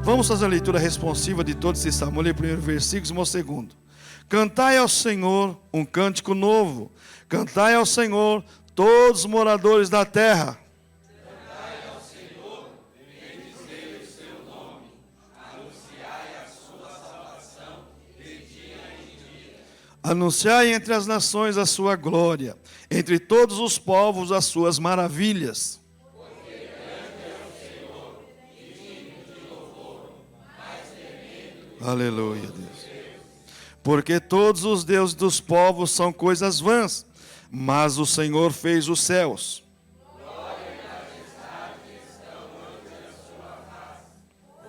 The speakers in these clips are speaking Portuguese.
Vamos fazer a leitura responsiva de todo esse salmo. Eu li o primeiro versículo e o segundo. Cantai ao Senhor um cântico novo. Cantai ao Senhor todos os moradores da terra. Cantai ao Senhor, bendizei o seu nome. Anunciai a sua salvação de dia em dia. Anunciai entre as nações a sua glória, entre todos os povos as suas maravilhas. Aleluia, Deus. Porque todos os deuses dos povos são coisas vãs, mas o Senhor fez os céus. Glória e majestade estão ante a sua face.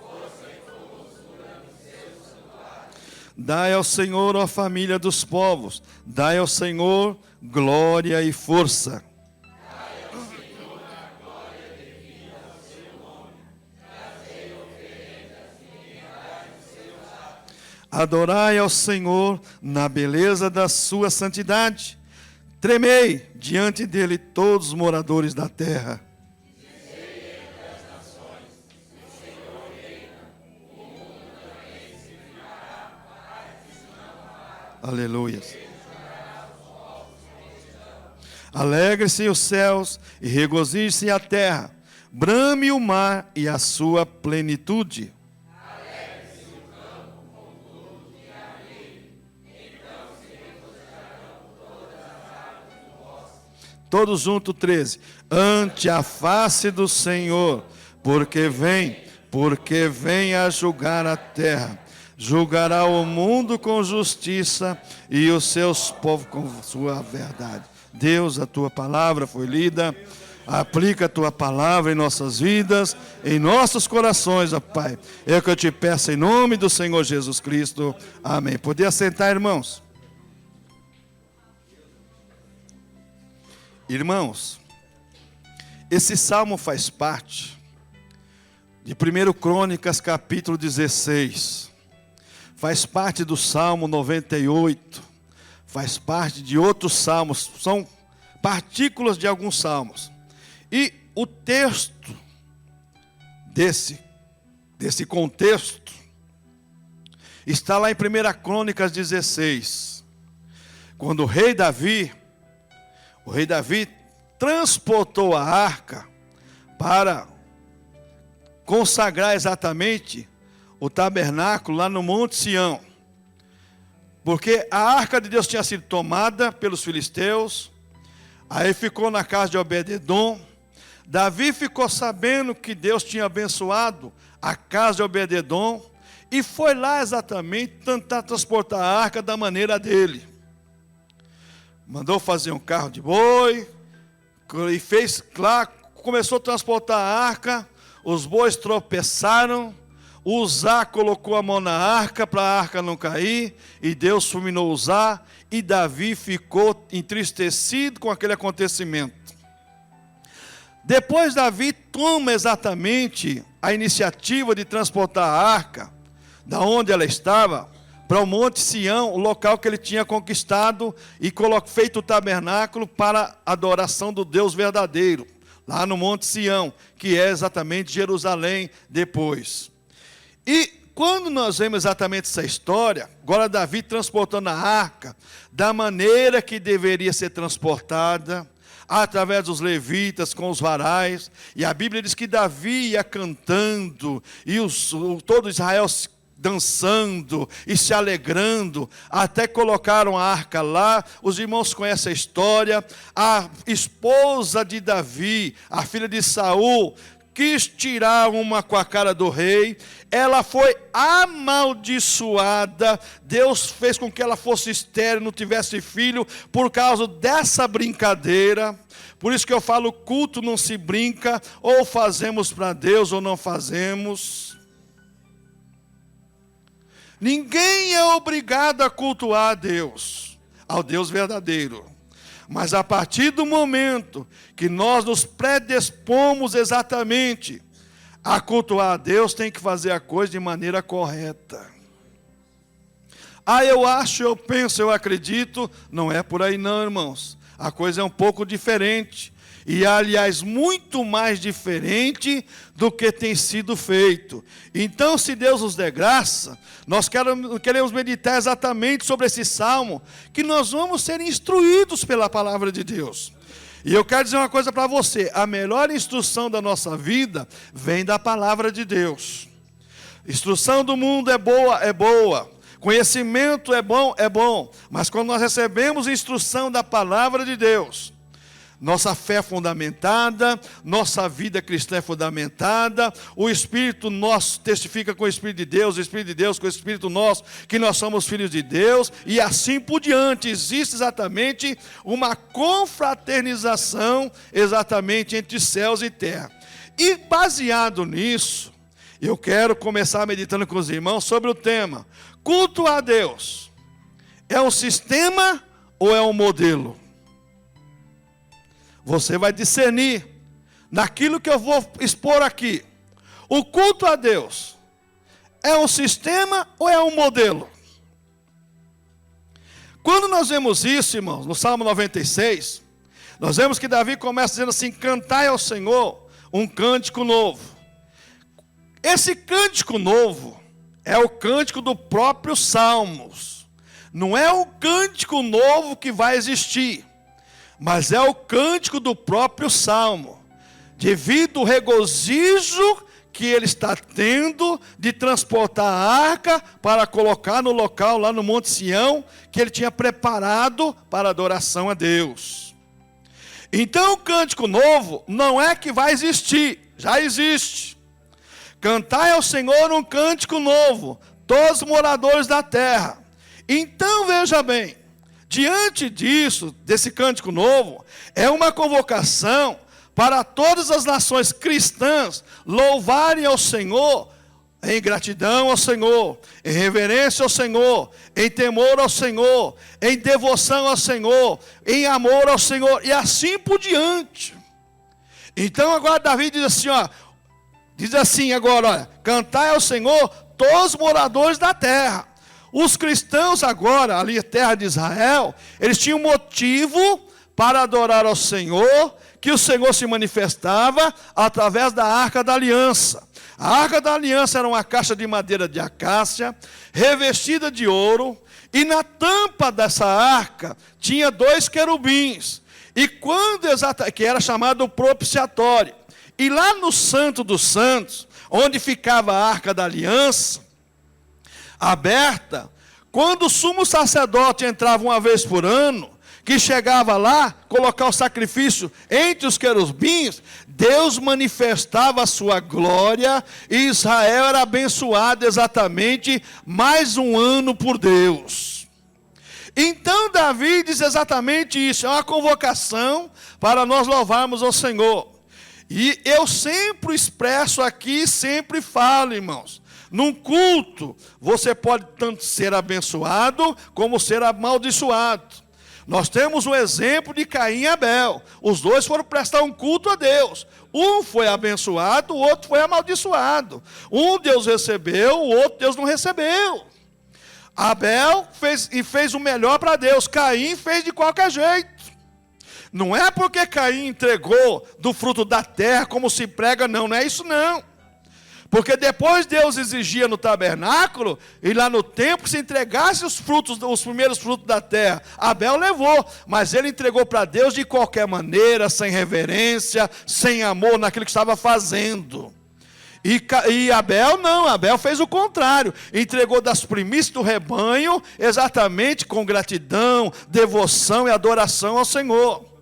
Força e formosura no seu santuário. Dai ao Senhor, ó família dos povos, dai ao Senhor glória e força. Dai ao Senhor a glória devida ao seu nome. Trazei oferendas e lembrai os seus atos. Adorai ao Senhor na beleza da sua santidade. Tremei diante dele todos os moradores da terra. Dizei entre as nações, o Senhor reina, o mundo também se firmará, paz e não paz. Aleluia. Alegre-se os céus e regozije-se a terra. Brame o mar e a sua plenitude. Alegre-se o campo com tudo que há nele. Então se regozijarão todas as árvores do bosque. Todos juntos, 13. Ante a face do Senhor, porque vem a julgar a terra. Julgará o mundo com justiça e os seus povos com sua verdade. Deus, a tua palavra foi lida. Aplica a tua palavra em nossas vidas, em nossos corações, ó Pai. É o que eu te peço em nome do Senhor Jesus Cristo. Amém. Poder sentar, irmãos. Irmãos, esse salmo faz parte de 1 Crônicas, capítulo 16. Faz parte do Salmo 98. Faz parte de outros salmos. São partículas de alguns salmos. E o texto desse contexto está lá em 1 Crônicas 16. Quando o rei Davi transportou a arca para consagrar exatamente o tabernáculo lá no Monte Sião. Porque a arca de Deus tinha sido tomada pelos filisteus, aí ficou na casa de Obed-edom. Davi ficou sabendo que Deus tinha abençoado a casa de Obed-edom e foi lá exatamente tentar transportar a arca da maneira dele. Mandou fazer um carro de boi e fez lá, começou a transportar a arca, os bois tropeçaram. Uzá colocou a mão na arca para a arca não cair, e Deus fulminou Uzá, e Davi ficou entristecido com aquele acontecimento. Depois Davi toma exatamente a iniciativa de transportar a arca, da onde ela estava, para o Monte Sião, o local que ele tinha conquistado, e feito o tabernáculo para a adoração do Deus verdadeiro, lá no Monte Sião, que é exatamente Jerusalém depois. E quando nós vemos exatamente essa história, agora Davi transportando a arca, da maneira que deveria ser transportada, através dos levitas, com os varais, e a Bíblia diz que Davi ia cantando, e todo Israel dançando e se alegrando, até colocaram a arca lá. Os irmãos conhecem a história. A esposa de Davi, a filha de Saul, quis tirar uma com a cara do rei, ela foi amaldiçoada, Deus fez com que ela fosse estéril, não tivesse filho, por causa dessa brincadeira. Por isso que eu falo, culto não se brinca, ou fazemos para Deus ou não fazemos. Ninguém é obrigado a cultuar a Deus, ao Deus verdadeiro. Mas a partir do momento que nós nos predispomos exatamente a cultuar a Deus, tem que fazer a coisa de maneira correta. Eu acho, eu penso, eu acredito, não é por aí não, irmãos. A coisa é um pouco diferente. E, aliás, muito mais diferente do que tem sido feito. Então, se Deus nos der graça, nós queremos meditar exatamente sobre esse salmo, que nós vamos ser instruídos pela palavra de Deus. E eu quero dizer uma coisa para você: a melhor instrução da nossa vida vem da palavra de Deus. Instrução do mundo é boa. Conhecimento é bom. Mas quando nós recebemos instrução da palavra de Deus, nossa fé é fundamentada, nossa vida cristã é fundamentada, o Espírito nosso testifica com o Espírito de Deus, o Espírito de Deus com o Espírito nosso, que nós somos filhos de Deus, e assim por diante. Existe exatamente uma confraternização exatamente entre céus e terra. E baseado nisso, eu quero começar meditando com os irmãos sobre o tema: culto a Deus é um sistema ou é um modelo? Você vai discernir naquilo que eu vou expor aqui. O culto a Deus é um sistema ou é um modelo? Quando nós vemos isso, irmãos, no Salmo 96, nós vemos que Davi começa dizendo assim: cantai ao Senhor um cântico novo. Esse cântico novo é o cântico do próprio Salmos. Não é o cântico novo que vai existir, mas é o cântico do próprio Salmo, devido ao regozijo que ele está tendo de transportar a arca para colocar no local lá no Monte Sião, que ele tinha preparado para adoração a Deus. Então o cântico novo não é que vai existir, já existe. Cantai ao Senhor um cântico novo, todos os moradores da terra. Então veja bem, diante disso, desse cântico novo, é uma convocação para todas as nações cristãs louvarem ao Senhor em gratidão ao Senhor, em reverência ao Senhor, em temor ao Senhor, em devoção ao Senhor, em amor ao Senhor, e assim por diante. Então agora Davi diz assim agora, olha: cantai ao Senhor todos os moradores da terra. Os cristãos agora, ali na terra de Israel, eles tinham motivo para adorar ao Senhor, que o Senhor se manifestava através da Arca da Aliança. A Arca da Aliança era uma caixa de madeira de acácia, revestida de ouro, e na tampa dessa arca tinha 2 querubins, e que era chamado propiciatório. E lá no Santo dos Santos, onde ficava a Arca da Aliança, aberta, quando o sumo sacerdote entrava uma vez por ano, que chegava lá, colocar o sacrifício entre os querubins, Deus manifestava a sua glória, e Israel era abençoado exatamente mais um ano por Deus. Então Davi diz exatamente isso, é uma convocação para nós louvarmos ao Senhor. E eu sempre expresso aqui, sempre falo, irmãos, num culto, você pode tanto ser abençoado, como ser amaldiçoado. Nós temos o exemplo de Caim e Abel. Os dois foram prestar um culto a Deus. Um foi abençoado, o outro foi amaldiçoado. Um Deus recebeu, o outro Deus não recebeu. Abel fez o melhor para Deus. Caim fez de qualquer jeito. Não é porque Caim entregou do fruto da terra, como se prega, não é isso não. Porque depois Deus exigia no tabernáculo e lá no templo que se entregasse os primeiros frutos da terra. Abel levou, mas ele entregou para Deus de qualquer maneira, sem reverência, sem amor naquilo que estava fazendo. E Abel não, Abel fez o contrário, entregou das primícias do rebanho, exatamente com gratidão, devoção e adoração ao Senhor.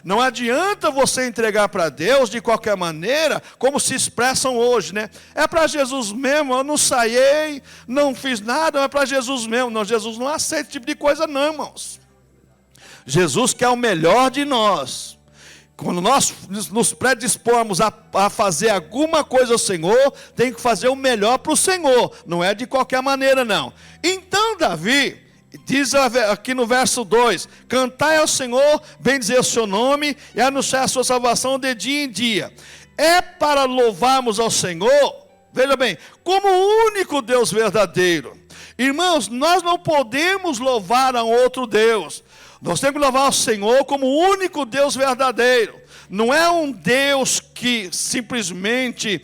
Não adianta você entregar para Deus de qualquer maneira, como se expressam hoje, né? É para Jesus mesmo, eu não saiei, não fiz nada, é para Jesus mesmo. Não, Jesus não aceita esse tipo de coisa não, irmãos. Jesus quer o melhor de nós. Quando nós nos predispormos a fazer alguma coisa ao Senhor, tem que fazer o melhor para o Senhor, não é de qualquer maneira não. Então Davi diz aqui no verso 2, cantai ao Senhor, bendizer o seu nome e anunciar a sua salvação de dia em dia. É para louvarmos ao Senhor, veja bem, como o único Deus verdadeiro. Irmãos, nós não podemos louvar a outro Deus. Nós temos que louvar ao Senhor como o único Deus verdadeiro. não é um Deus que simplesmente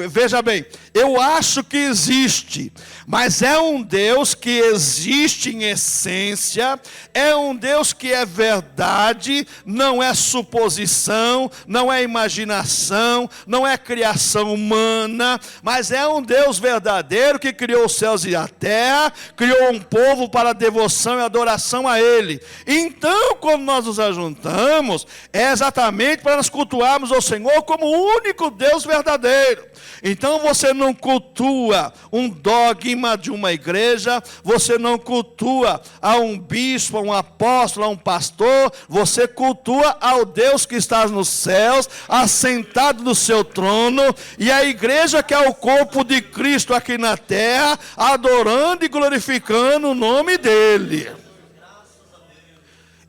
veja bem, eu acho que existe, mas é um Deus que existe em essência, é um Deus que é verdade, não é suposição, não é imaginação, não é criação humana, mas é um Deus verdadeiro que criou os céus e a terra, criou um povo para devoção e adoração a Ele. Então, quando nós nos ajuntamos, é exatamente para nós cultuarmos ao Senhor como o único Deus verdadeiro. Então você não cultua um dogma de uma igreja, você não cultua a um bispo, a um apóstolo, a um pastor, você cultua ao Deus que está nos céus, assentado no seu trono, e a igreja que é o corpo de Cristo aqui na terra, adorando e glorificando o nome dele.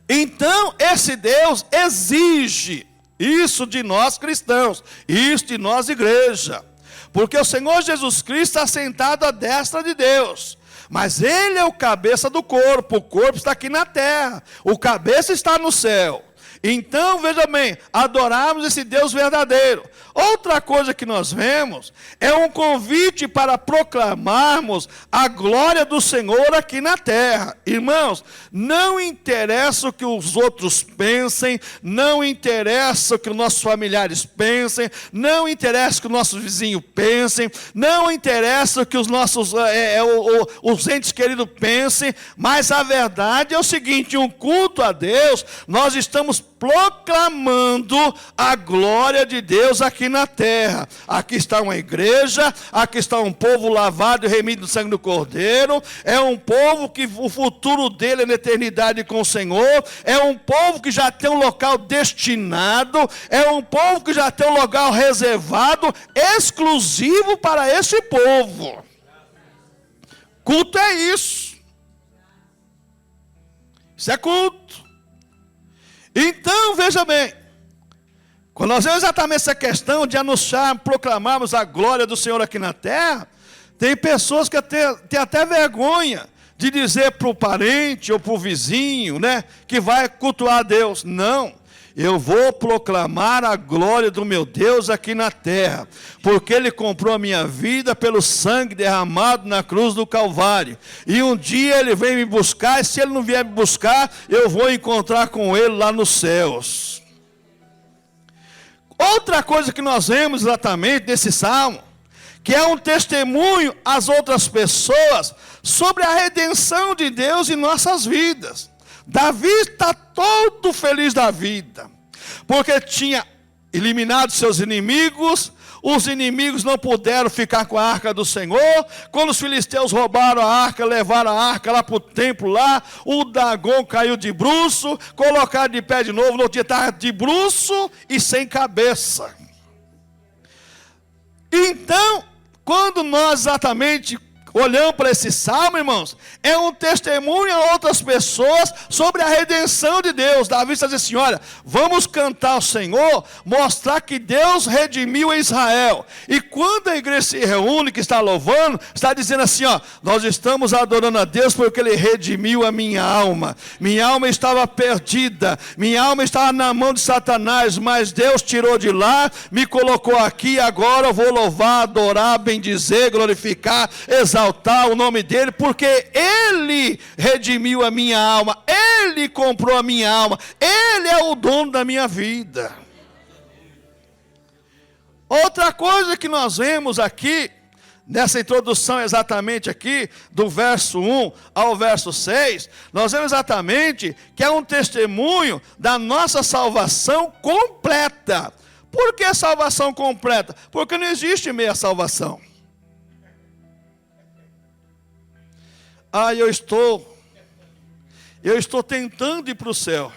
Então esse Deus exige isso de nós cristãos, isso de nós igreja. Porque o Senhor Jesus Cristo está sentado à destra de Deus. Mas Ele é o cabeça do corpo. O corpo está aqui na terra. O cabeça está no céu. Então, veja bem, adorarmos esse Deus verdadeiro. Outra coisa que nós vemos é um convite para proclamarmos a glória do Senhor aqui na terra. Irmãos, não interessa o que os outros pensem, não interessa o que os nossos familiares pensem, não interessa o que os nossos vizinhos pensem, não interessa o que os nossos os entes queridos pensem, mas a verdade é o seguinte: um culto a Deus, nós estamos proclamando a glória de Deus aqui na terra. Aqui está uma igreja, aqui está um povo lavado e remido no sangue do Cordeiro, é um povo que o futuro dele é na eternidade com o Senhor, é um povo que já tem um local destinado, é um povo que já tem um local reservado, exclusivo para esse povo. Culto é isso. Isso é culto. Então, veja bem, quando nós vemos exatamente essa questão de anunciar, proclamarmos a glória do Senhor aqui na terra, tem pessoas que têm até vergonha de dizer para o parente ou para o vizinho, né, que vai cultuar a Deus. Não, eu vou proclamar a glória do meu Deus aqui na terra, porque Ele comprou a minha vida pelo sangue derramado na cruz do Calvário, e um dia Ele vem me buscar, e se Ele não vier me buscar, eu vou encontrar com Ele lá nos céus. Outra coisa que nós vemos exatamente nesse salmo, que é um testemunho às outras pessoas sobre a redenção de Deus em nossas vidas. Davi está todo feliz da vida, porque tinha eliminado seus inimigos, os inimigos não puderam ficar com a arca do Senhor. Quando os filisteus roubaram a arca, levaram a arca lá para o templo lá, o Dagon caiu de bruço, colocaram de pé de novo, no outro dia estava de bruço e sem cabeça. Então, quando nós exatamente olhando para esse salmo, irmãos, é um testemunho a outras pessoas sobre a redenção de Deus. Davi está dizendo assim: olha, vamos cantar ao Senhor, mostrar que Deus redimiu a Israel. E quando a igreja se reúne, que está louvando, está dizendo assim: ó, nós estamos adorando a Deus porque Ele redimiu a minha alma. Minha alma estava perdida, minha alma estava na mão de Satanás, mas Deus tirou de lá, me colocou aqui, agora eu vou louvar, adorar, bendizer, glorificar, exaltar o nome dele, porque Ele redimiu a minha alma, Ele comprou a minha alma, Ele é o dono da minha vida. Outra coisa que nós vemos aqui, nessa introdução exatamente aqui, do verso 1 ao verso 6, nós vemos exatamente que é um testemunho da nossa salvação completa. Por que salvação completa? Porque não existe meia salvação. Eu estou tentando ir para o céu.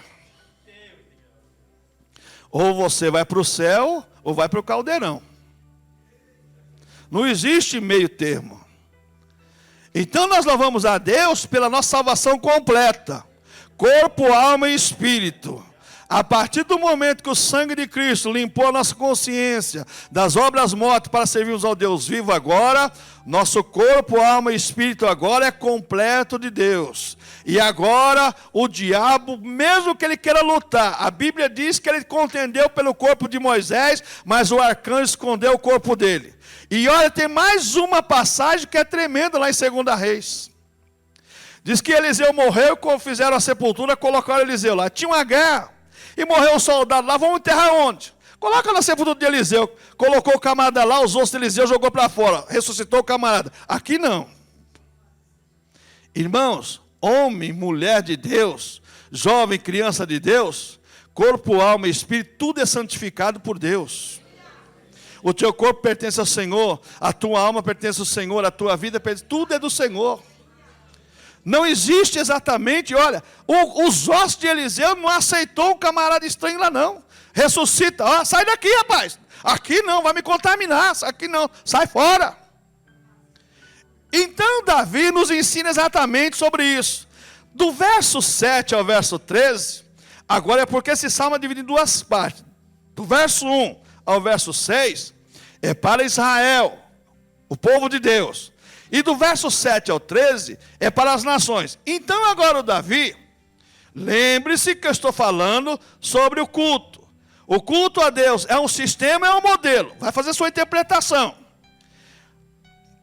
Ou você vai para o céu, ou vai para o caldeirão. Não existe meio termo. Então nós louvamos a Deus pela nossa salvação completa. Corpo, alma e espírito. A partir do momento que o sangue de Cristo limpou a nossa consciência das obras mortas para servirmos ao Deus vivo agora, nosso corpo, alma e espírito agora é completo de Deus. E agora o diabo, mesmo que ele queira lutar, a Bíblia diz que ele contendeu pelo corpo de Moisés, mas o arcanjo escondeu o corpo dele. E olha, tem mais uma passagem que é tremenda lá em 2 Reis. Diz que Eliseu morreu, quando fizeram a sepultura, colocaram Eliseu lá. Tinha uma guerra. E morreu um soldado lá, vamos enterrar onde? Coloca na sepultura de Eliseu. Colocou o camarada lá, os ossos de Eliseu, jogou para fora. Ressuscitou o camarada. Aqui não. Irmãos, homem, mulher de Deus, jovem, criança de Deus, corpo, alma e espírito, tudo é santificado por Deus. O teu corpo pertence ao Senhor, a tua alma pertence ao Senhor, a tua vida pertence, tudo é do Senhor. Não existe exatamente, olha, os ossos de Eliseu não aceitou um camarada estranho lá não. Ressuscita, ó, sai daqui rapaz, aqui não, vai me contaminar, aqui não, sai fora. Então Davi nos ensina exatamente sobre isso. Do verso 7 ao verso 13, agora é porque esse salmo é dividido em duas partes. Do verso 1 ao verso 6, é para Israel, o povo de Deus. E do verso 7 ao 13, é para as nações. Então agora o Davi, lembre-se que eu estou falando sobre o culto. O culto a Deus é um sistema, é um modelo. Vai fazer sua interpretação.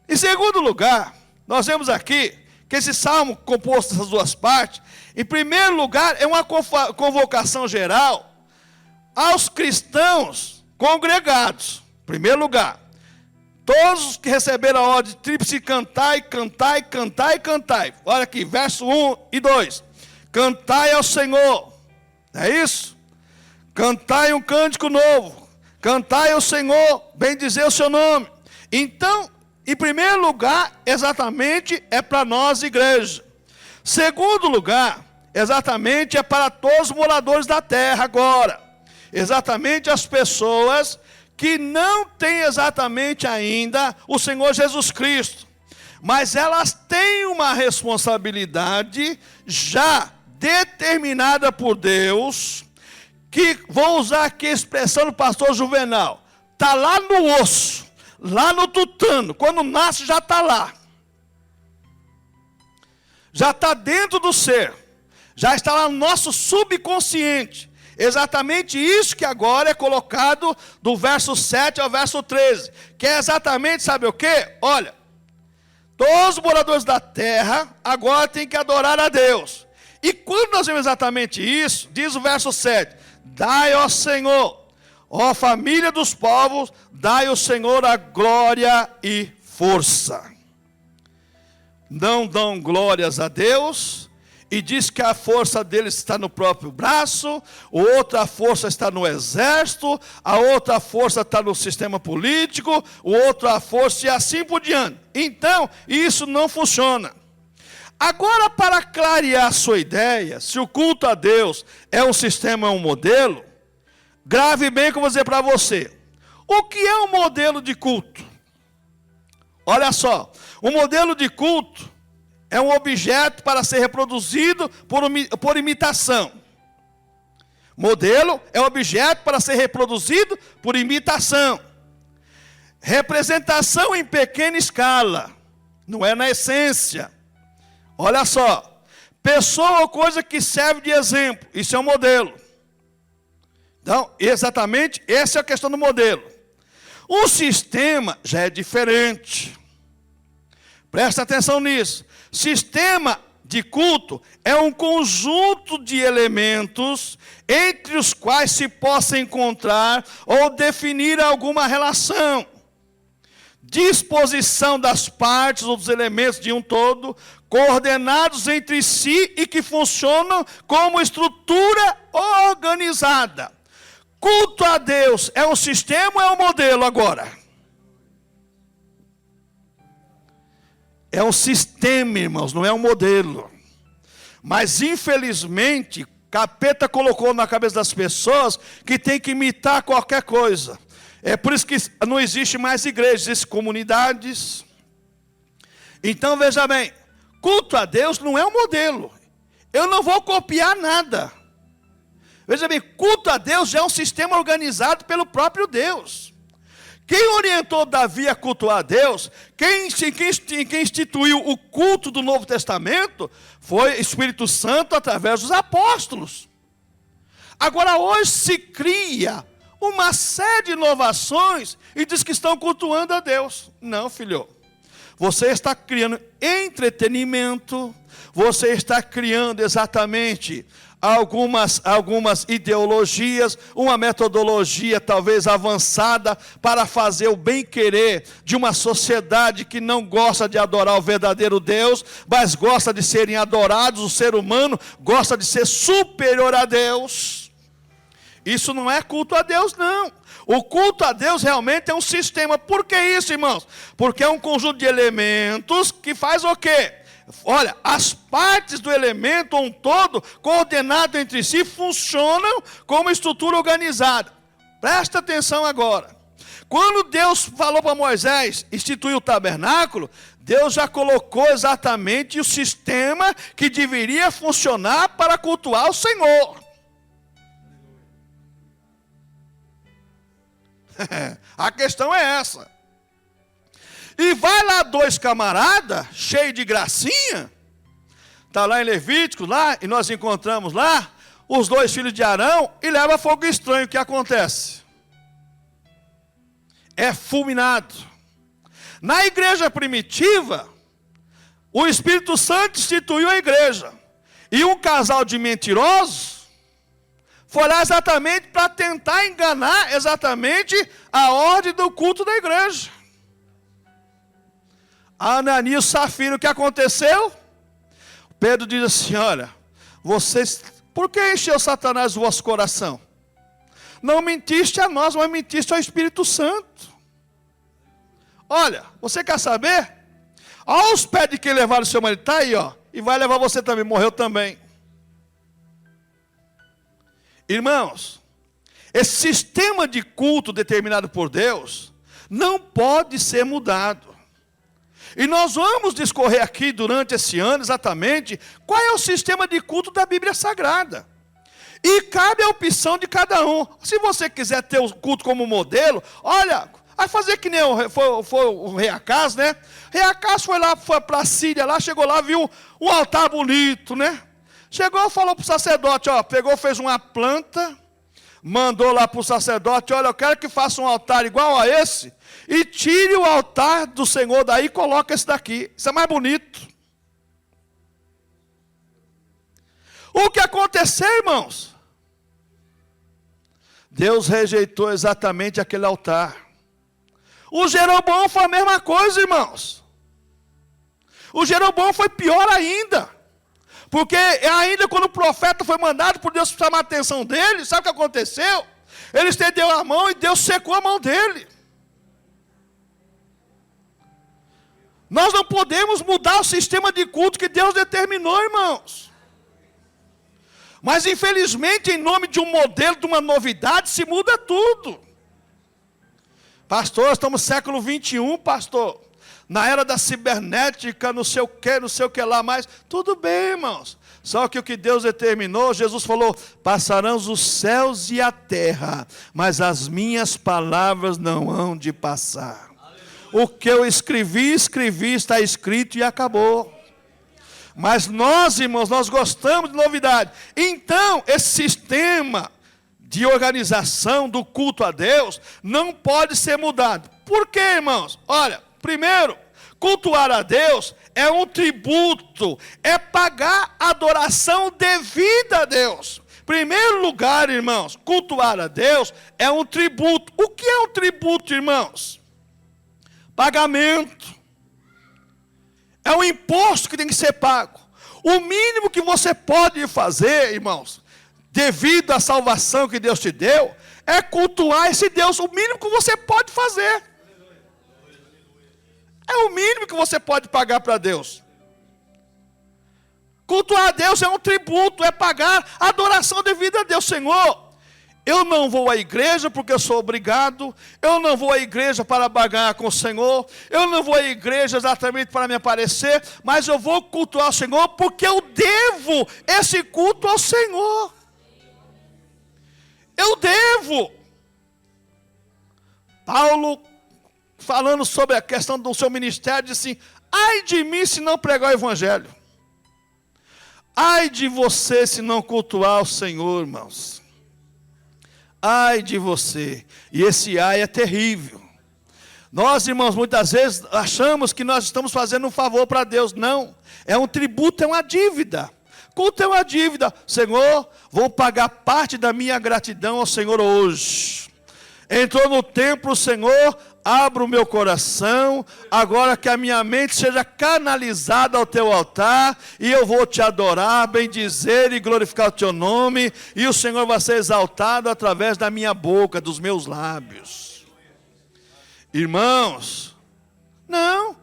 Em segundo lugar, nós vemos aqui que esse salmo composto dessas duas partes, em primeiro lugar, é uma convocação geral aos cristãos congregados. Em primeiro lugar. Todos os que receberam a ordem tríplice, cantai, cantai, cantai, cantai. Olha aqui, verso 1 e 2. Cantai ao Senhor. É isso? Cantai um cântico novo. Cantai ao Senhor, bendizer o seu nome. Então, em primeiro lugar, exatamente é para nós, igreja. Segundo lugar, exatamente é para todos os moradores da terra agora. Exatamente as pessoas que não têm exatamente ainda o Senhor Jesus Cristo, mas elas têm uma responsabilidade já determinada por Deus, que vou usar aqui a expressão do pastor Juvenal, está lá no osso, lá no tutano, quando nasce já está lá, já está dentro do ser, já está lá no nosso subconsciente. Exatamente isso que agora é colocado do verso 7 ao verso 13. Que é exatamente, sabe o quê? Olha, todos os moradores da terra agora têm que adorar a Deus. E quando nós vemos exatamente isso, diz o verso 7. Dai ao Senhor, ó família dos povos, dai ao Senhor a glória e força. Não dão glórias a Deus, e diz que a força deles está no próprio braço, outra força está no exército, a outra força está no sistema político, outra força e assim por diante. Então, isso não funciona. Agora, para clarear a sua ideia, se o culto a Deus é um sistema, é um modelo, grave bem que eu vou dizer para você. O que é um modelo de culto? Olha só, o modelo de culto é um objeto para ser reproduzido por imitação. Modelo é objeto para ser reproduzido por imitação. Representação em pequena escala, não é na essência. Olha só, pessoa ou coisa que serve de exemplo, isso é um modelo. Então, exatamente, essa é a questão do modelo. O sistema já é diferente. Presta atenção nisso. Sistema de culto é um conjunto de elementos entre os quais se possa encontrar ou definir alguma relação. Disposição das partes ou dos elementos de um todo, coordenados entre si e que funcionam como estrutura organizada. Culto a Deus é um sistema ou é um modelo agora? É um sistema, irmãos, não é um modelo. Mas, infelizmente, capeta colocou na cabeça das pessoas que tem que imitar qualquer coisa. É por isso que não existe mais igrejas, existem comunidades. Então, veja bem, culto a Deus não é um modelo. Eu não vou copiar nada. Veja bem, culto a Deus já é um sistema organizado pelo próprio Deus. Quem orientou Davi a cultuar a Deus, quem instituiu o culto do Novo Testamento, foi o Espírito Santo através dos apóstolos. Agora hoje se cria uma série de inovações e diz que estão cultuando a Deus. Não, filho. Você está criando entretenimento, você está criando exatamente algumas ideologias, uma metodologia talvez avançada para fazer o bem-querer de uma sociedade que não gosta de adorar o verdadeiro Deus, mas gosta de serem adorados. O ser humano gosta de ser superior a Deus. Isso não é culto a Deus, não. O culto a Deus realmente é um sistema. Por que isso, irmãos? Porque é um conjunto de elementos que faz o quê? Olha, as partes do elemento, um todo, coordenado entre si, funcionam como estrutura organizada. Presta atenção agora. Quando Deus falou para Moisés instituir o tabernáculo, Deus já colocou exatamente o sistema que deveria funcionar para cultuar o Senhor. A questão é essa. E vai lá dois camaradas, cheios de gracinha, está lá em Levítico, lá, e nós encontramos lá, os dois filhos de Arão, e leva fogo estranho. O que acontece? É fulminado. Na igreja primitiva, o Espírito Santo instituiu a igreja, e um casal de mentirosos foi lá exatamente para tentar enganar exatamente a ordem do culto da igreja. Ananias e Safira, o que aconteceu? Pedro diz assim: olha, vocês, por que encheu Satanás o vosso coração? Não mentiste a nós, mas mentiste ao Espírito Santo. Olha, você quer saber? Olha os pés de quem levaram o seu marido, está aí, ó, e vai levar você também, morreu também. Irmãos, esse sistema de culto determinado por Deus não pode ser mudado. E nós vamos discorrer aqui durante esse ano exatamente qual é o sistema de culto da Bíblia Sagrada. E cabe a opção de cada um. Se você quiser ter o culto como modelo, olha, vai fazer que nem foi o rei Acaz, né? Rei Acaz foi lá para a Síria, lá, chegou lá, viu um altar bonito, né? Chegou e falou para o sacerdote, ó, pegou, fez uma planta, mandou lá para o sacerdote: olha, eu quero que faça um altar igual a esse, e tire o altar do Senhor daí e coloca esse daqui. Isso é mais bonito. O que aconteceu, irmãos? Deus rejeitou exatamente aquele altar. O Jeroboão foi a mesma coisa, irmãos. O Jeroboão foi pior ainda. Porque ainda quando o profeta foi mandado por Deus chamar a atenção dele, sabe o que aconteceu? Ele estendeu a mão e Deus secou a mão dele. Nós não podemos mudar o sistema de culto que Deus determinou, irmãos. Mas infelizmente, em nome de um modelo, de uma novidade, se muda tudo. Pastor, estamos no século 21, pastor. Na era da cibernética, não sei o que lá mais. Tudo bem, irmãos. Só que o que Deus determinou, Jesus falou: passarão os céus e a terra, mas as minhas palavras não hão de passar. Aleluia. O que eu escrevi, está escrito e acabou. Mas nós, irmãos, nós gostamos de novidade. Então, esse sistema de organização do culto a Deus não pode ser mudado. Por quê, irmãos? Olha, primeiro, cultuar a Deus é um tributo, é pagar adoração devida a Deus. Primeiro lugar, irmãos, cultuar a Deus é um tributo. O que é um tributo, irmãos? Pagamento. É um imposto que tem que ser pago. O mínimo que você pode fazer, irmãos, devido à salvação que Deus te deu, é cultuar esse Deus. O mínimo que você pode fazer. É o mínimo que você pode pagar para Deus. Cultuar a Deus é um tributo, é pagar a adoração devida a Deus. Senhor, eu não vou à igreja porque eu sou obrigado, eu não vou à igreja para pagar com o Senhor, eu não vou à igreja exatamente para me aparecer, mas eu vou cultuar o Senhor porque eu devo esse culto ao Senhor. Eu devo. Paulo, falando sobre a questão do seu ministério, disse assim: ai de mim se não pregar o evangelho. Ai de você se não cultuar o Senhor, irmãos. Ai de você. E esse ai é terrível. Nós, irmãos, muitas vezes achamos que nós estamos fazendo um favor para Deus. Não. É um tributo, é uma dívida. Culto é uma dívida. Senhor, vou pagar parte da minha gratidão ao Senhor hoje. Entrou no templo, Senhor, abra o meu coração, agora que a minha mente seja canalizada ao teu altar, e eu vou te adorar, bendizer e glorificar o teu nome, e o Senhor vai ser exaltado através da minha boca, dos meus lábios. Irmãos, não,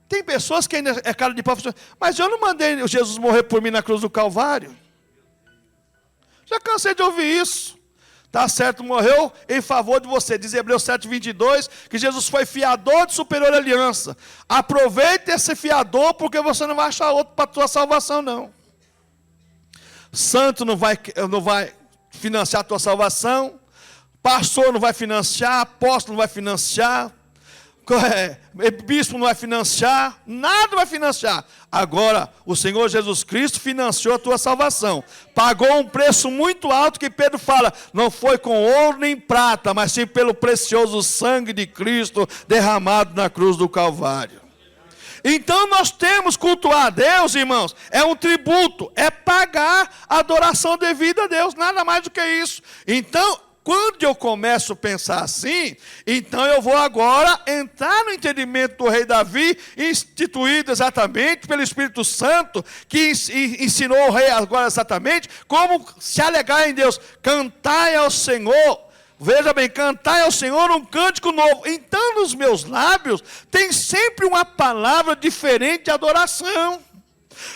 tem pessoas que ainda é cara de pau, mas eu não mandei Jesus morrer por mim na cruz do Calvário. Já cansei de ouvir isso. Está certo, morreu em favor de você. Diz Hebreus 7:22, que Jesus foi fiador de superior aliança. Aproveite esse fiador, porque você não vai achar outro para a tua salvação, não. Santo não vai financiar a tua salvação. Pastor não vai financiar. Apóstolo não vai financiar. Bispo não vai financiar. Nada vai financiar. Agora, o Senhor Jesus Cristo financiou a tua salvação. Pagou um preço muito alto, que Pedro fala, não foi com ouro nem prata, mas sim pelo precioso sangue de Cristo derramado na cruz do Calvário. Então nós temos que cultuar a Deus, irmãos, é um tributo, é pagar a adoração devida a Deus, nada mais do que isso. Então, quando eu começo a pensar assim, então eu vou agora entrar no entendimento do rei Davi, instituído exatamente pelo Espírito Santo, que ensinou o rei agora exatamente como se alegar em Deus. Cantai ao Senhor, veja bem, cantai ao Senhor um cântico novo. Então nos meus lábios tem sempre uma palavra diferente de adoração.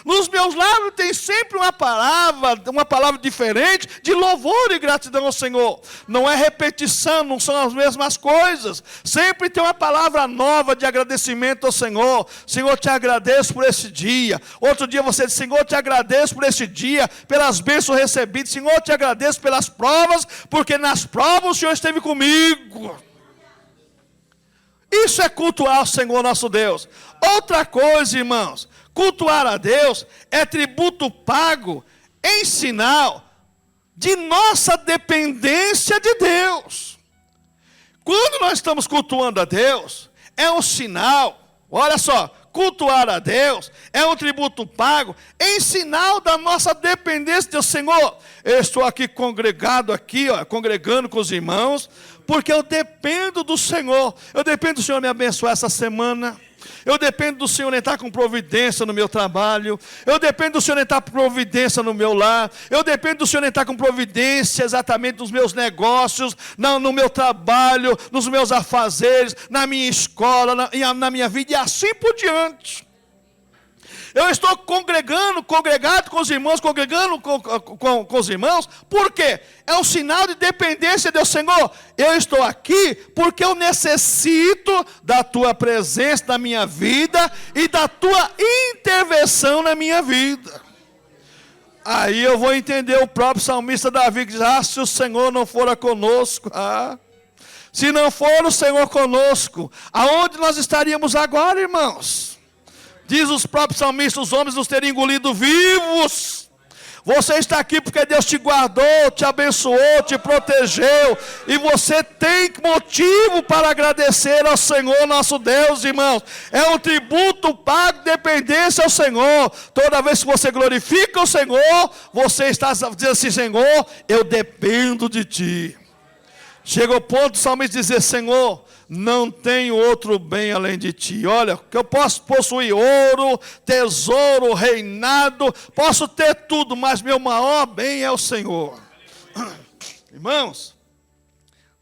Nos meus lábios tem sempre uma palavra diferente de louvor e gratidão ao Senhor. Não é repetição, não são as mesmas coisas. Sempre tem uma palavra nova de agradecimento ao Senhor. Senhor, te agradeço por esse dia. Outro dia você diz, Senhor, te agradeço por esse dia, pelas bênçãos recebidas. Senhor, te agradeço pelas provas, porque nas provas o Senhor esteve comigo. Isso é cultuar o Senhor nosso Deus. Outra coisa, irmãos, cultuar a Deus é tributo pago em sinal de nossa dependência de Deus. Quando nós estamos cultuando a Deus, é um sinal, olha só, cultuar a Deus é um tributo pago em sinal da nossa dependência de Deus. Senhor, eu estou aqui congregando com os irmãos, porque eu dependo do Senhor. Eu dependo do Senhor me abençoar essa semana. Eu dependo do Senhor entrar com providência no meu trabalho. Eu dependo do Senhor entrar com providência no meu lar. Eu dependo do Senhor entrar com providência exatamente nos meus negócios, no meu trabalho, nos meus afazeres, na minha escola, na minha vida e assim por diante. Eu estou congregado com os irmãos, congregando com os irmãos, por quê? É um sinal de dependência de Deus. Senhor, eu estou aqui porque eu necessito da tua presença na minha vida e da tua intervenção na minha vida. Aí eu vou entender o próprio salmista Davi, que diz, se o Senhor não fora conosco, se não for o Senhor conosco, aonde nós estaríamos agora, irmãos? Diz os próprios salmistas, os homens nos teriam engolido vivos. Você está aqui porque Deus te guardou, te abençoou, te protegeu. E você tem motivo para agradecer ao Senhor nosso Deus, irmãos. É um tributo pago de dependência ao Senhor. Toda vez que você glorifica o Senhor, você está dizendo assim, Senhor, eu dependo de ti. Chega o ponto do salmista dizer, Senhor, não tenho outro bem além de ti. Olha, que eu posso possuir ouro, tesouro, reinado, posso ter tudo, mas meu maior bem é o Senhor. Irmãos,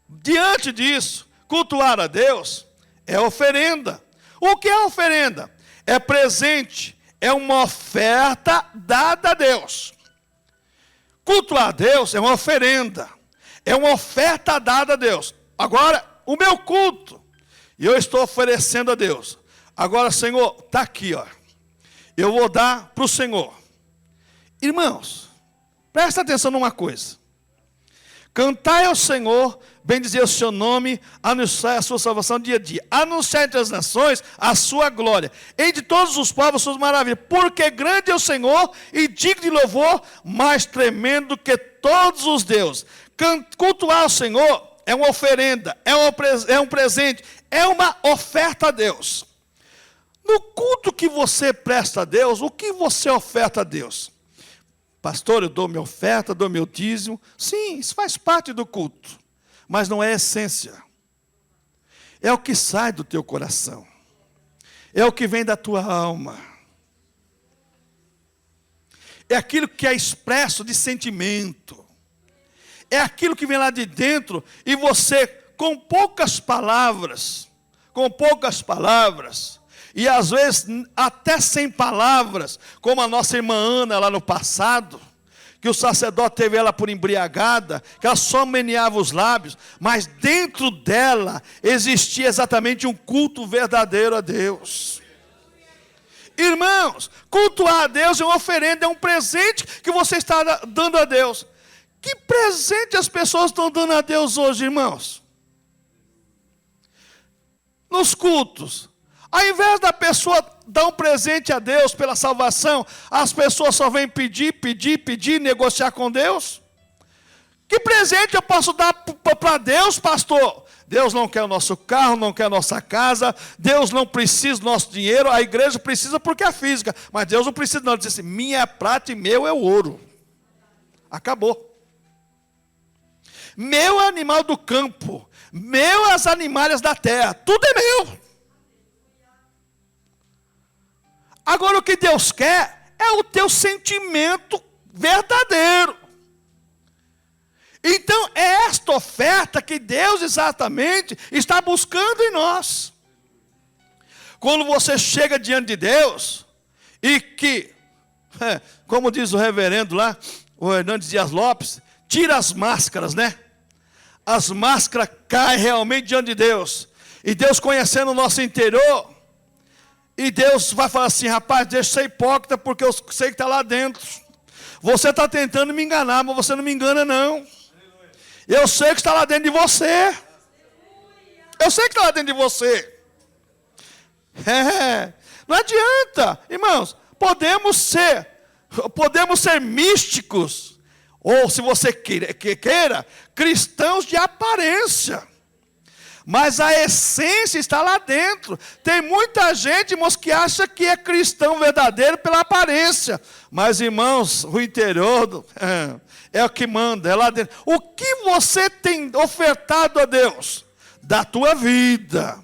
diante disso, cultuar a Deus é oferenda. O que é oferenda? É presente, é uma oferta dada a Deus. Cultuar a Deus é uma oferenda, é uma oferta dada a Deus. Agora, o meu culto, e eu estou oferecendo a Deus. Agora, Senhor, está aqui, eu vou dar para o Senhor. Irmãos, presta atenção numa coisa. Cantai ao Senhor, bendizer o seu nome, anunciar a sua salvação dia a dia. Anunciar entre as nações a sua glória. Entre todos os povos as suas maravilhas. Porque grande é o Senhor e digno de louvor, mais tremendo que todos os deuses. Cultuar o Senhor é uma oferenda, é um presente, é uma oferta a Deus. No culto que você presta a Deus, o que você oferta a Deus? Pastor, eu dou minha oferta, dou meu dízimo. Sim, isso faz parte do culto. Mas não é a essência. É o que sai do teu coração. É o que vem da tua alma. É aquilo que é expresso de sentimento. É aquilo que vem lá de dentro e você, com poucas palavras, e às vezes até sem palavras, como a nossa irmã Ana lá no passado, que o sacerdote teve ela por embriagada, que ela só meneava os lábios, mas dentro dela existia exatamente um culto verdadeiro a Deus. Irmãos, cultuar a Deus é uma oferenda, é um presente que você está dando a Deus. Que presente as pessoas estão dando a Deus hoje, irmãos? Nos cultos, ao invés da pessoa dar um presente a Deus pela salvação, as pessoas só vêm pedir, negociar com Deus. Que presente eu posso dar para Deus, pastor? Deus não quer o nosso carro, não quer a nossa casa, Deus não precisa do nosso dinheiro, a igreja precisa porque é física, mas Deus não precisa não, ele diz assim, minha é prata e meu é o ouro. Acabou. Meu é animal do campo, meu é as animais da terra, tudo é meu. Agora o que Deus quer é o teu sentimento verdadeiro. Então é esta oferta que Deus exatamente está buscando em nós. Quando você chega diante de Deus e que, como diz o reverendo lá, o Hernandes Dias Lopes, tira as máscaras, né? As máscaras caem realmente diante de Deus. E Deus conhecendo o nosso interior, e Deus vai falar assim, rapaz, deixa de ser hipócrita, porque eu sei que está lá dentro. Você está tentando me enganar, mas você não me engana não. Eu sei que está lá dentro de você. Eu sei que está lá dentro de você. Não adianta, irmãos, podemos ser místicos, ou se você queira, cristãos de aparência. Mas a essência está lá dentro. Tem muita gente, irmãos, que acha que é cristão verdadeiro pela aparência. Mas, irmãos, o interior é o que manda, é lá dentro. O que você tem ofertado a Deus? Da tua vida.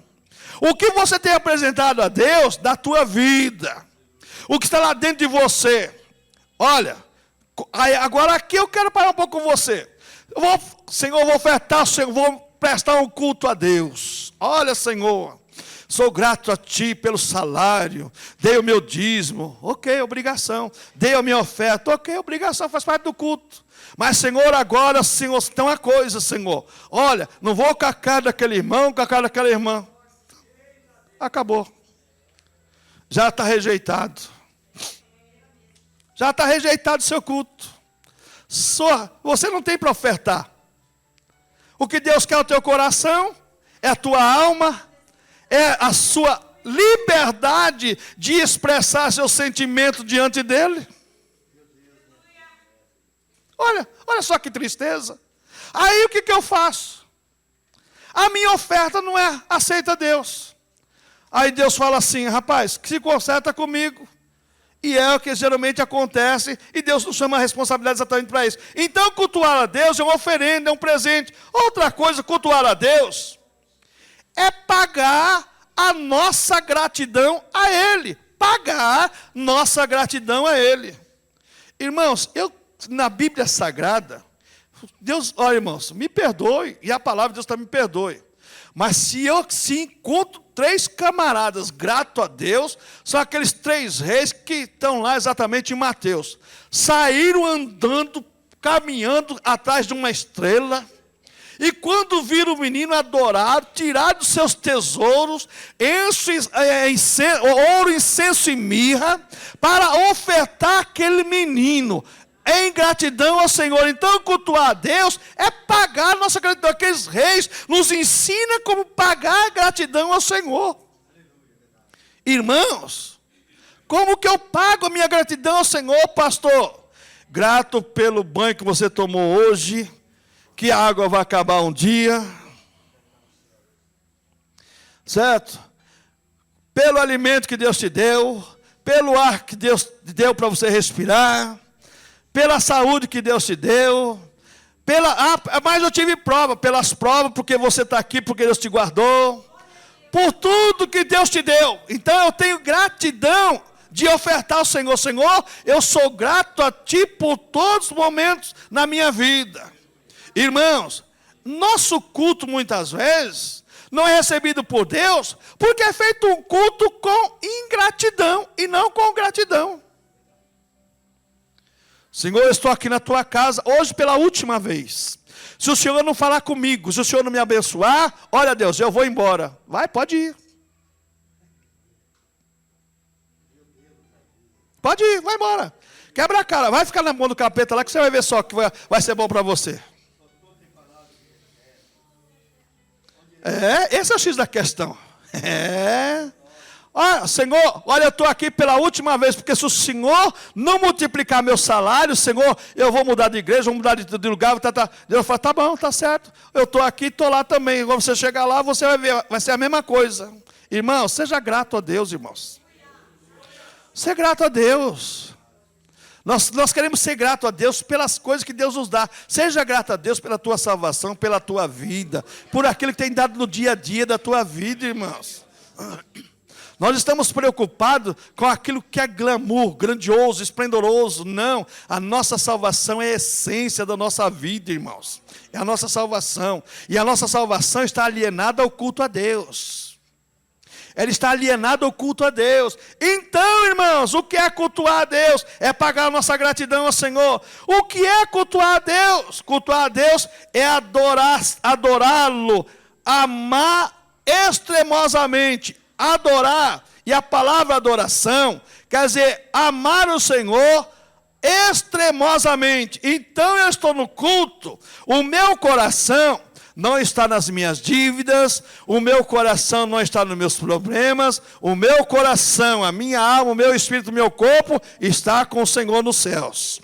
O que você tem apresentado a Deus? Da tua vida. O que está lá dentro de você? Olha, agora aqui eu quero parar um pouco com você. Senhor, eu vou ofertar, Senhor, vou prestar um culto a Deus. Olha, Senhor, sou grato a Ti pelo salário, dei o meu dízimo, ok, obrigação, dei a minha oferta, ok, obrigação, faz parte do culto. Mas, Senhor, agora, Senhor, tem uma coisa, Senhor, olha, não vou com a cara daquele irmão, com a cara daquela irmã. Acabou. Já está rejeitado. Já está rejeitado o seu culto. Você não tem para ofertar. O que Deus quer é o teu coração, é a tua alma, é a sua liberdade de expressar seu sentimento diante dEle. Olha só que tristeza. Aí o que eu faço? A minha oferta não é aceita a Deus. Aí Deus fala assim, rapaz, que se conserta comigo. E é o que geralmente acontece, e Deus nos chama a responsabilidade exatamente para isso. Então, cultuar a Deus é uma oferenda, é um presente. Outra coisa, cultuar a Deus, é pagar a nossa gratidão a Ele. Pagar nossa gratidão a Ele. Irmãos, na Bíblia Sagrada, Deus, olha irmãos, me perdoe, e a palavra de Deus também me perdoe. Mas se encontro 3 camaradas gratos a Deus, são aqueles 3 reis que estão lá exatamente em Mateus. Saíram andando, caminhando atrás de uma estrela, e quando viram o menino, adoraram, tiraram dos seus tesouros, ouro, incenso e mirra, para ofertar aquele menino. em gratidão ao Senhor. Então, cultuar a Deus é pagar a nossa gratidão. Aqueles reis nos ensinam como pagar a gratidão ao Senhor. Irmãos, como que eu pago a minha gratidão ao Senhor, pastor? Grato pelo banho que você tomou hoje, que a água vai acabar um dia, certo? Pelo alimento que Deus te deu, pelo ar que Deus te deu para você respirar, pela saúde que Deus te deu, mas eu tive prova, pelas provas, porque você está aqui, porque Deus te guardou, por tudo que Deus te deu. Então eu tenho gratidão de ofertar ao Senhor. Senhor, eu sou grato a Ti por todos os momentos na minha vida. Irmãos, nosso culto muitas vezes não é recebido por Deus, porque é feito um culto com ingratidão e não com gratidão. Senhor, eu estou aqui na Tua casa hoje pela última vez. Se o Senhor não falar comigo, se o Senhor não me abençoar, olha Deus, eu vou embora. Vai, pode ir. Pode ir, vai embora. Quebra a cara, vai ficar na mão do capeta lá que você vai ver só que vai ser bom para você. Esse é o X da questão. Senhor, olha, eu estou aqui pela última vez, porque se o Senhor não multiplicar meu salário, Senhor, eu vou mudar de igreja, vou mudar de lugar. Deus fala, tá bom, tá certo. Eu estou aqui, estou lá também. Quando você chegar lá, você vai ver, vai ser a mesma coisa. Irmão, seja grato a Deus, irmãos. Seja grato a Deus. Nós queremos ser grato a Deus pelas coisas que Deus nos dá. Seja grato a Deus pela tua salvação, pela tua vida, por aquilo que tem dado no dia a dia da tua vida, irmãos. Nós estamos preocupados com aquilo que é glamour, grandioso, esplendoroso. Não, a nossa salvação é a essência da nossa vida, irmãos. É a nossa salvação. E a nossa salvação está alienada ao culto a Deus. Ela está alienada ao culto a Deus. Então, irmãos, o que é cultuar a Deus? É pagar a nossa gratidão ao Senhor. O que é cultuar a Deus? Cultuar a Deus é adorá-lo, amar extremosamente. Adorar, e a palavra adoração, quer dizer, amar o Senhor extremosamente. Então eu estou no culto, o meu coração não está nas minhas dívidas, o meu coração não está nos meus problemas, o meu coração, a minha alma, o meu espírito, o meu corpo está com o Senhor nos céus.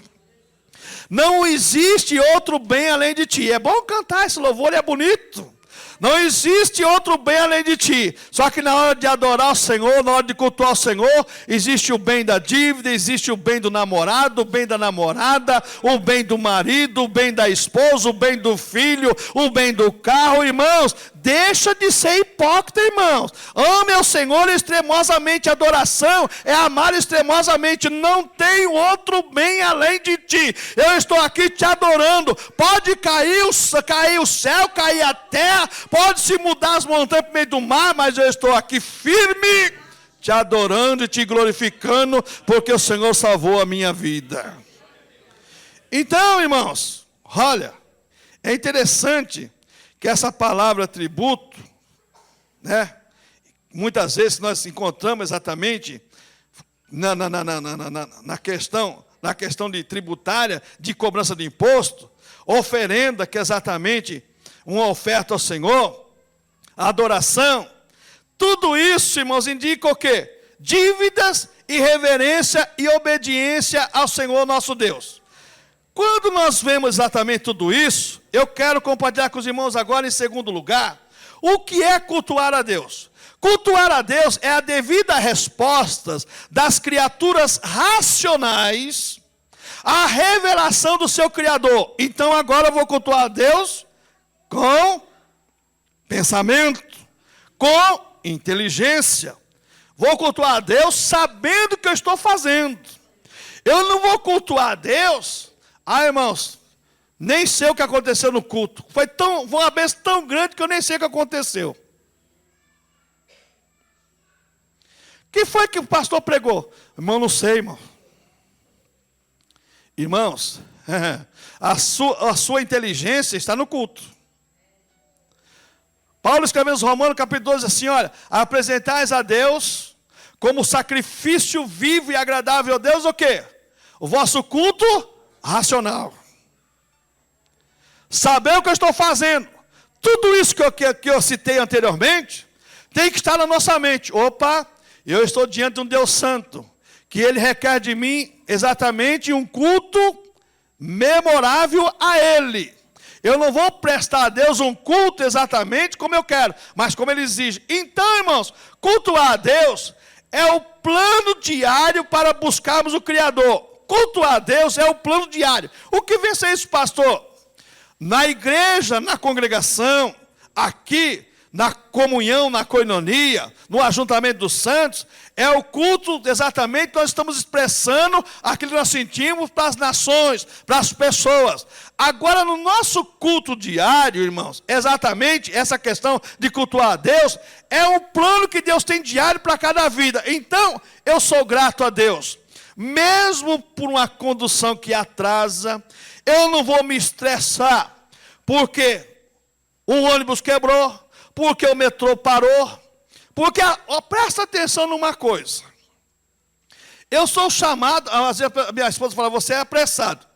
Não existe outro bem além de Ti. É bom cantar esse louvor, é bonito. Não existe outro bem além de Ti. Só que na hora de adorar o Senhor, na hora de cultuar o Senhor, existe o bem da dívida, existe o bem do namorado, o bem da namorada, o bem do marido, o bem da esposa, o bem do filho, o bem do carro. Irmãos, deixa de ser hipócrita, irmãos. Ame ao Senhor extremosamente. Adoração é amar extremosamente. Não tem outro bem além de Ti. Eu estou aqui te adorando. Pode cair o céu, cair a terra, pode se mudar as montanhas para o meio do mar, mas eu estou aqui firme, te adorando e te glorificando, porque o Senhor salvou a minha vida. Então, irmãos, olha, é interessante que essa palavra tributo, né, muitas vezes nós encontramos exatamente na questão de tributária, de cobrança de imposto, oferenda, que é exatamente uma oferta ao Senhor, adoração. Tudo isso, irmãos, indica o quê? Dívidas e reverência e obediência ao Senhor nosso Deus. Quando nós vemos exatamente tudo isso, eu quero compartilhar com os irmãos agora, em segundo lugar, o que é cultuar a Deus. Cultuar a Deus é a devida resposta das criaturas racionais à revelação do seu Criador. Então agora eu vou cultuar a Deus com pensamento, com inteligência. Vou cultuar a Deus sabendo o que eu estou fazendo. Eu não vou cultuar a Deus, irmãos, nem sei o que aconteceu no culto. Foi uma bênção tão grande que eu nem sei o que aconteceu. O que foi que o pastor pregou? Irmão, não sei, irmão. Irmãos, a sua inteligência está no culto. Paulo escreveu nos Romanos, capítulo 12, assim, olha, apresentais a Deus como sacrifício vivo e agradável a Deus, o quê? O vosso culto racional. Saber o que eu estou fazendo. Tudo isso que eu citei anteriormente, tem que estar na nossa mente. Opa, eu estou diante de um Deus santo, que Ele requer de mim exatamente um culto memorável a Ele. Eu não vou prestar a Deus um culto exatamente como eu quero, mas como Ele exige. Então, irmãos, cultuar a Deus é o plano diário para buscarmos o Criador. Cultuar a Deus é o plano diário. O que vem ser isso, pastor? Na igreja, na congregação, aqui, na comunhão, na coinonia, no ajuntamento dos santos, é o culto exatamente que nós estamos expressando aquilo que nós sentimos para as nações, para as pessoas. Agora, no nosso culto diário, irmãos, exatamente essa questão de cultuar a Deus, é um plano que Deus tem diário para cada vida. Então, eu sou grato a Deus. Mesmo por uma condução que atrasa, eu não vou me estressar, porque o ônibus quebrou, porque o metrô parou, porque, presta atenção numa coisa, eu sou chamado, às vezes minha esposa fala, você é apressado,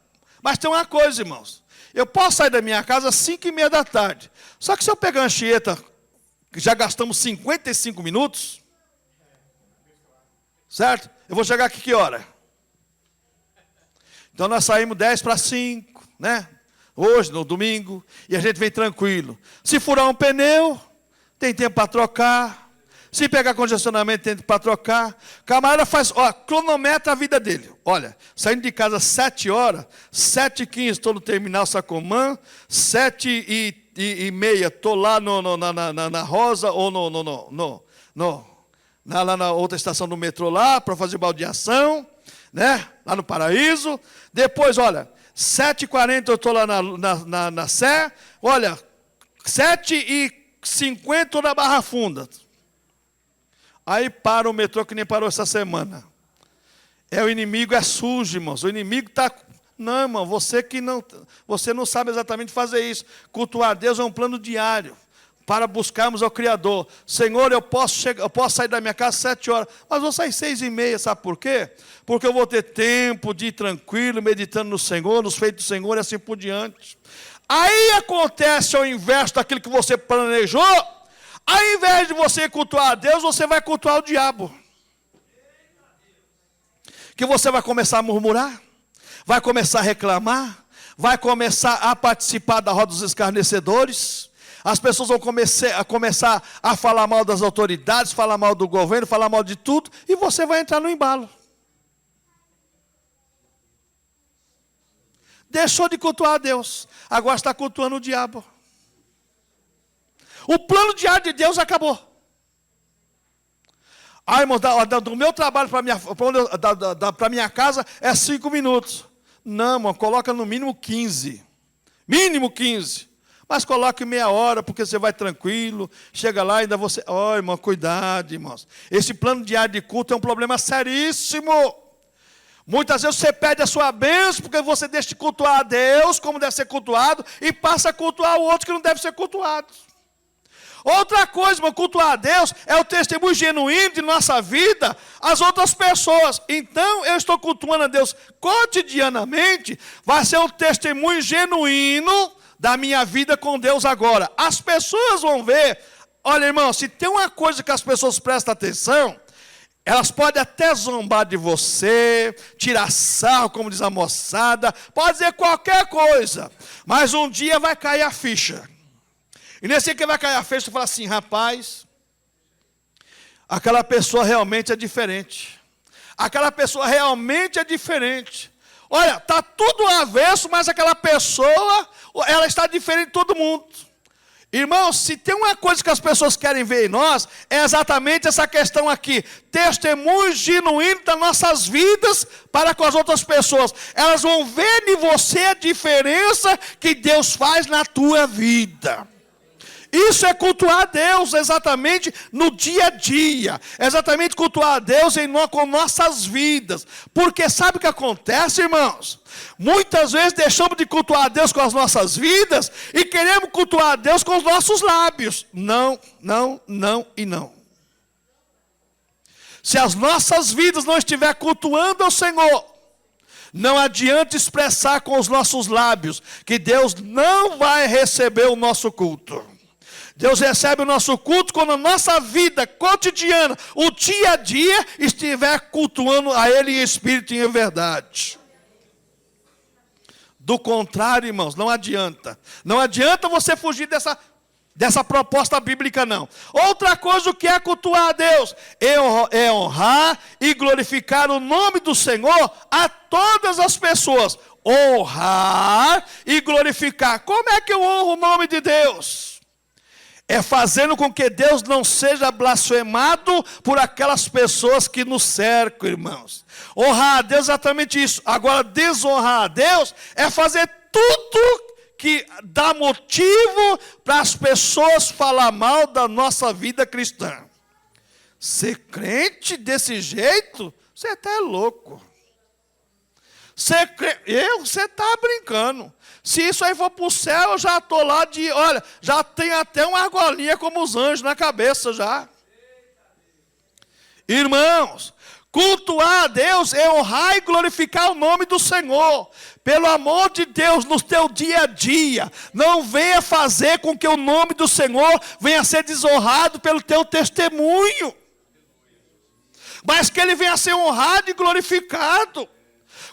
mas tem uma coisa, irmãos, eu posso sair da minha casa às 5:30 da tarde, só que se eu pegar a Anchieta, que já gastamos 55 minutos, certo? Eu vou chegar aqui que hora? Então nós saímos 10:05, né? Hoje, no domingo, e a gente vem tranquilo. Se furar um pneu, tem tempo para trocar. Se pegar congestionamento, tem tempo para trocar. Camarada faz, cronometra a vida dele. Olha, saindo de casa às 7 horas, 7:15 estou no terminal Sacomã, 7:30 estou lá na Rosa, ou lá na outra estação do metrô lá, para fazer baldeação, né? Lá no Paraíso. Depois, olha, 7:40 eu estou lá na Sé, olha, 7:50 estou na Barra Funda. Aí para o metrô que nem parou essa semana. O inimigo é sujo, irmãos. O inimigo está... Não, irmão, você não sabe exatamente fazer isso. Cultuar a Deus é um plano diário para buscarmos ao Criador. Senhor, eu posso sair da minha casa às 7 horas, mas vou sair 6:30, sabe por quê? Porque eu vou ter tempo de ir tranquilo, meditando no Senhor, nos feitos do Senhor e assim por diante. Aí acontece ao inverso daquilo que você planejou, ao invés de você cultuar a Deus, você vai cultuar o diabo. Que você vai começar a murmurar, vai começar a reclamar, vai começar a participar da roda dos escarnecedores. As pessoas vão começar a falar mal das autoridades, falar mal do governo, falar mal de tudo, e você vai entrar no embalo. Deixou de cultuar a Deus, agora está cultuando o diabo. O plano diário de Deus acabou. Irmão, do meu trabalho para minha casa é 5 minutos. Não, irmão, coloca no mínimo 15. Mínimo 15. Mas coloque meia hora, porque você vai tranquilo, chega lá e ainda você... irmão, cuidado, irmãos. Esse plano diário de culto é um problema seríssimo. Muitas vezes você perde a sua bênção, porque você deixa de cultuar a Deus, como deve ser cultuado, e passa a cultuar o outro que não deve ser cultuado. Outra coisa, irmão, cultuar a Deus é o testemunho genuíno de nossa vida às outras pessoas. Então, eu estou cultuando a Deus cotidianamente, vai ser um testemunho genuíno da minha vida com Deus agora. As pessoas vão ver, olha, irmão, se tem uma coisa que as pessoas prestam atenção, elas podem até zombar de você, tirar sarro, como diz a moçada, pode dizer qualquer coisa, mas um dia vai cair a ficha. E nesse dia que vai cair a ficha, você fala assim, rapaz, aquela pessoa realmente é diferente. Aquela pessoa realmente é diferente. Olha, está tudo avesso, mas aquela pessoa, ela está diferente de todo mundo. Irmãos, se tem uma coisa que as pessoas querem ver em nós, é exatamente essa questão aqui. Testemunho genuíno das nossas vidas para com as outras pessoas. Elas vão ver em você a diferença que Deus faz na tua vida. Isso é cultuar a Deus exatamente no dia a dia. Exatamente cultuar a Deus com nossas vidas. Porque sabe o que acontece, irmãos? Muitas vezes deixamos de cultuar a Deus com as nossas vidas e queremos cultuar a Deus com os nossos lábios. Não, não, não e não. Se as nossas vidas não estiver cultuando ao Senhor, Não adianta expressar com os nossos lábios que Deus não vai receber o nosso culto. Deus recebe o nosso culto quando a nossa vida cotidiana, o dia a dia, estiver cultuando a Ele em espírito e em verdade. Do contrário, irmãos, não adianta. Não adianta você fugir dessa proposta bíblica, não. Outra coisa, o que é cultuar a Deus? É honrar e glorificar o nome do Senhor a todas as pessoas. Honrar e glorificar. Como é que eu honro o nome de Deus? É fazendo com que Deus não seja blasfemado por aquelas pessoas que nos cercam, irmãos. Honrar a Deus é exatamente isso. Agora, desonrar a Deus é fazer tudo que dá motivo para as pessoas falar mal da nossa vida cristã. Ser crente desse jeito, você até é louco. Você está brincando. Se isso aí for para o céu, eu já estou lá olha, já tem até uma argolinha como os anjos na cabeça já. Irmãos, cultuar a Deus é honrar e glorificar o nome do Senhor. Pelo amor de Deus, no teu dia a dia, não venha fazer com que o nome do Senhor venha a ser desonrado pelo teu testemunho. Mas que ele venha a ser honrado e glorificado.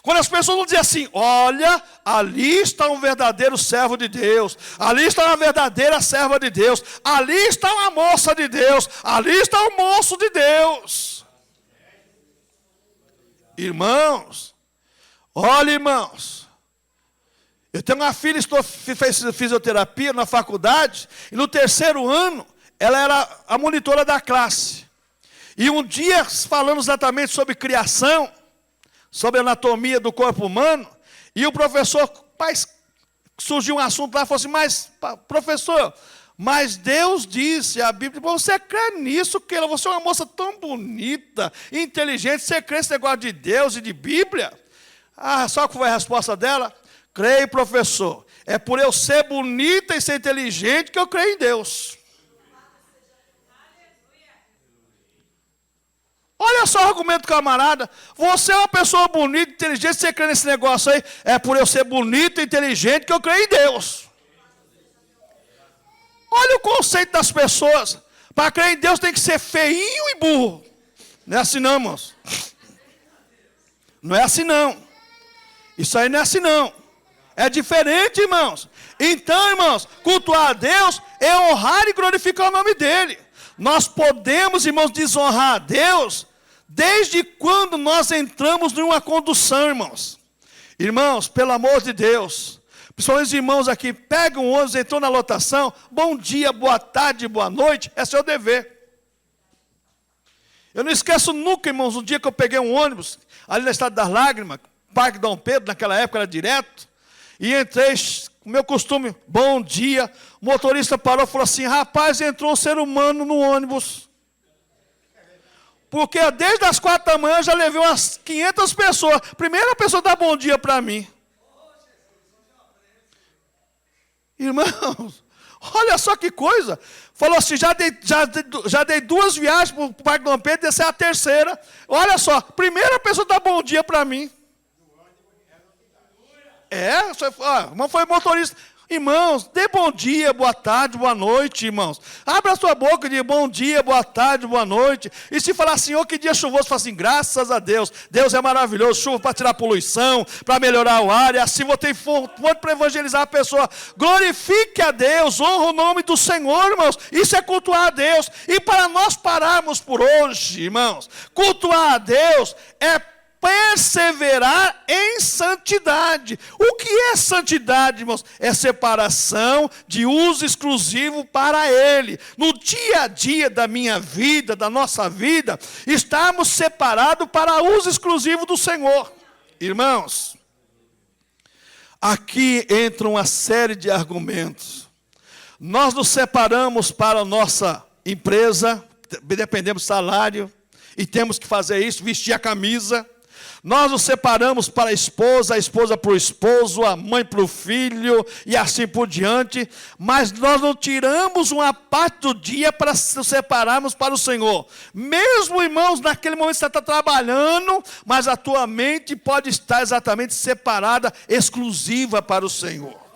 Quando as pessoas vão dizer assim, olha, ali está um verdadeiro servo de Deus, ali está uma verdadeira serva de Deus, ali está uma moça de Deus, ali está um moço de Deus. Irmãos, olha, irmãos, eu tenho uma filha que fez fisioterapia na faculdade, e no 3º ano, ela era a monitora da classe. E um dia, falando exatamente sobre criação, sobre a anatomia do corpo humano, e o professor, surgiu um assunto lá, falou assim, mas, professor, mas Deus disse, a Bíblia, você crê nisso, que você é uma moça tão bonita, inteligente, você crê nesse negócio de Deus e de Bíblia? Só que foi a resposta dela? Creio, professor, é por eu ser bonita e ser inteligente que eu creio em Deus. Olha só o argumento do camarada. Você é uma pessoa bonita, inteligente, você crê nesse negócio aí. É por eu ser bonito e inteligente que eu creio em Deus. Olha o conceito das pessoas. Para crer em Deus tem que ser feinho e burro. Não é assim não, irmãos. Não é assim não. Isso aí não é assim não. É diferente, irmãos. Então, irmãos, cultuar a Deus é honrar e glorificar o nome dEle. Nós podemos, irmãos, desonrar a Deus desde quando nós entramos numa condução, irmãos. Irmãos, pelo amor de Deus, principalmente os irmãos aqui, pegam um ônibus, entrou na lotação, bom dia, boa tarde, boa noite, é seu dever. Eu não esqueço nunca, irmãos, um dia que eu peguei um ônibus, ali na Estrada das Lágrimas, Parque Dom Pedro, naquela época era direto, e entrei, o meu costume, bom dia, o motorista parou e falou assim, rapaz, entrou um ser humano no ônibus. Porque desde as 4 da manhã eu já levei umas 500 pessoas. Primeira pessoa dá bom dia para mim. Irmãos, olha só que coisa. Falou assim, já dei 2 viagens para o Parque Dom Pedro, essa é a 3ª. Olha só, primeira pessoa dá bom dia para mim. Mas foi motorista. Irmãos, dê bom dia, boa tarde, boa noite, irmãos. Abra a sua boca e diga bom dia, boa tarde, boa noite. E se falar, Senhor, que dia chuvoso, fala assim, graças a Deus. Deus é maravilhoso, chuva para tirar poluição, para melhorar o ar. E assim você for para evangelizar a pessoa. Glorifique a Deus, honra o nome do Senhor, irmãos. Isso é cultuar a Deus. E para nós pararmos por hoje, irmãos, cultuar a Deus é perseverar em santidade. O que é santidade, irmãos? É separação de uso exclusivo para Ele. No dia a dia da minha vida, da nossa vida, estamos separados para uso exclusivo do Senhor. Irmãos, aqui entra uma série de argumentos. Nós nos separamos para a nossa empresa, dependemos do salário, e temos que fazer isso, vestir a camisa. Nós nos separamos para a esposa para o esposo, a mãe para o filho e assim por diante. Mas nós não tiramos uma parte do dia para nos separarmos para o Senhor. Mesmo, irmãos, naquele momento você está trabalhando, mas a tua mente pode estar exatamente separada, exclusiva para o Senhor.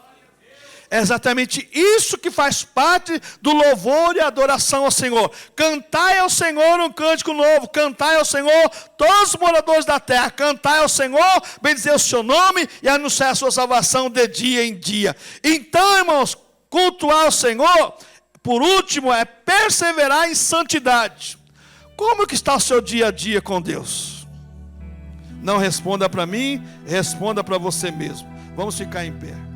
É exatamente isso que faz parte do louvor e adoração ao Senhor. Cantai ao Senhor um cântico novo. Cantai ao Senhor todos os moradores da terra. Cantai ao Senhor, bendizer o seu nome e anunciar a sua salvação de dia em dia. Então, irmãos, cultuar ao Senhor, por último, é perseverar em santidade. Como que está o seu dia a dia com Deus? Não responda para mim, responda para você mesmo. Vamos ficar em pé.